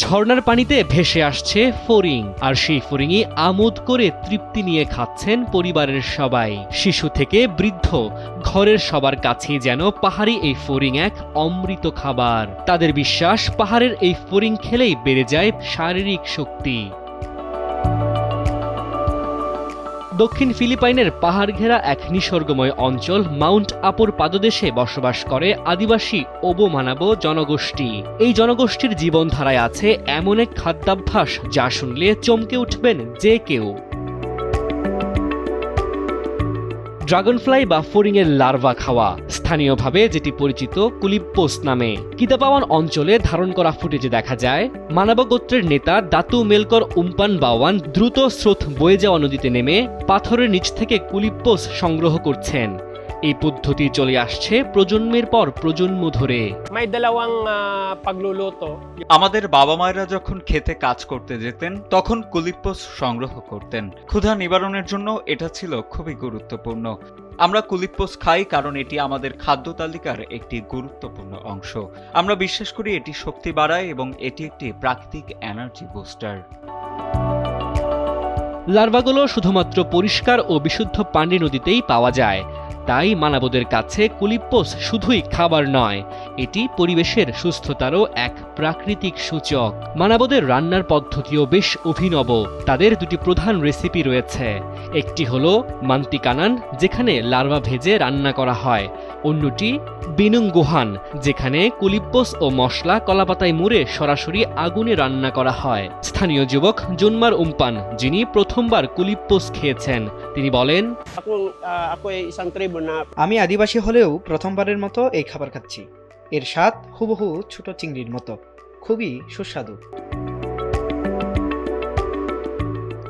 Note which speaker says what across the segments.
Speaker 1: ঝর্ণার পানিতে ভেসে আসছে ফড়িং, আর সেই ফড়িংই আমোদ করে তৃপ্তি নিয়ে খাচ্ছেন পরিবারের সবাই। শিশু থেকে বৃদ্ধ, ঘরের সবার কাছেই যেন পাহাড়ি এই ফড়িং এক অমৃত খাবার। তাদের বিশ্বাস, পাহাড়ের এই ফড়িং খেলেই বেড়ে যায় শারীরিক শক্তি। দক্ষিণ ফিলিপাইনের পাহাড় ঘেরা এক নিসর্গময় অঞ্চল মাউন্ট আপোর পাদদেশে বসবাস করে আদিবাসী ওবো মানাবো জনগোষ্ঠী। এই জনগোষ্ঠীর জীবনধারায় আছে এমন এক খাদ্যাভ্যাস যা শুনলে চমকে উঠবেন যে কেউ। ড্রাগনফ্লাই বা ফড়িংয়ের লার্ভা খাওয়া, স্থানীয়ভাবে যেটি পরিচিত কুলিপ্পোস নামে। কিতাপাওয়ান অঞ্চলে ধারণ করা ফুটেজে দেখা যায় মানাবো গোত্রের নেতা দাতু মেলকর উম্পান বাওয়ান দ্রুত স্রোত বয়ে যাওয়া নদীতে নেমে পাথরের নিচ থেকে কুলিপ্পোস সংগ্রহ করছেন। এই পদ্ধতি চলে আসছে প্রজন্মের পর প্রজন্ম ধরে।
Speaker 2: আমাদের বাবা মায়েরা যখন খেতে কাজ করতে যেতেন তখন কুলিপ্পোস সংগ্রহ করতেন। ক্ষুধা নিবারণের জন্য এটা ছিল খুবই গুরুত্বপূর্ণ। আমরা কুলিপ্পোস খাই কারণ এটি আমাদের খাদ্য তালিকার একটি গুরুত্বপূর্ণ অংশ। আমরা বিশ্বাস করি এটি শক্তি বাড়ায় এবং এটি একটি প্রাকৃতিক এনার্জি বুস্টার।
Speaker 1: লার্ভাগুলো শুধুমাত্র পরিষ্কার ও বিশুদ্ধ পানি নদীতেই পাওয়া যায়। তাই মানাবোদের কাছে কুলিপ্পোস শুধুই খাবার নয়, এটি পরিবেশের সুস্থতারও এক প্রাকৃতিক সূচক। মানাবোদের রান্নার পদ্ধতিও বেশ অভিনব। তাদের দুটি প্রধান রেসিপি রয়েছে। একটি হলো মান্তিকানান, যেখানে লার্ভা ভেজে রান্না করা হয়। অন্যটি বিনুংগুহান, যেখানে কুলিপ্পোস ও মশলা কলাপাতায় মুড়ে সরাসরি আগুনে রান্না করা হয়। স্থানীয় যুবক জুনমার উম্পান, যিনি প্রথমবার কুলিপ্পোস খেয়েছেন, তিনি বলেন,
Speaker 3: আমি আদিবাসী হলেও প্রথমবারের মতো এই খাবার খাচ্ছি। এর স্বাদ হুবহু ছোট চিংড়ির মতো, খুবই সুস্বাদু।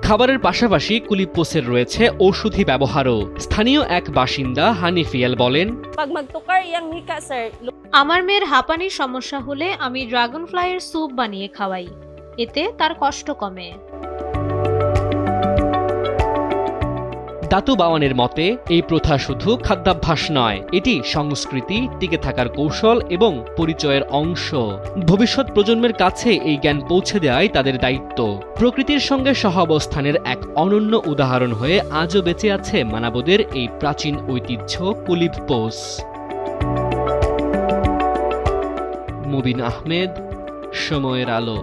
Speaker 1: খাবারের পাশাপাশি কুলিপ্পোসের রয়েছে ঔষধি ব্যবহারও। স্থানীয় এক বাসিন্দা হানিফিয়াল বলেন,
Speaker 4: আমার মেয়ের হাঁপানির সমস্যা হলে আমি ড্রাগন ফ্লাইয়ের স্যুপ বানিয়ে খাওয়াই, এতে তার কষ্ট কমে।
Speaker 1: দাতু বাওয়ানের মতে এই প্রথা শুধু খাদ্যাভ্যাস নয়, এটি সংস্কৃতি, টিকে থাকার কৌশল এবং পরিচয়ের অংশ। ভবিষ্যৎ প্রজন্মের কাছে এই জ্ঞান পৌঁছে দেওয়াই তাদের দায়িত্ব। প্রকৃতির সঙ্গে সহাবস্থানের এক অনন্য উদাহরণ হয়ে আজও বেঁচে আছে মানাবোদের এই প্রাচীন ঐতিহ্য কুলিপ্পোস। মুবিন আহমেদ, সময়ের আলো।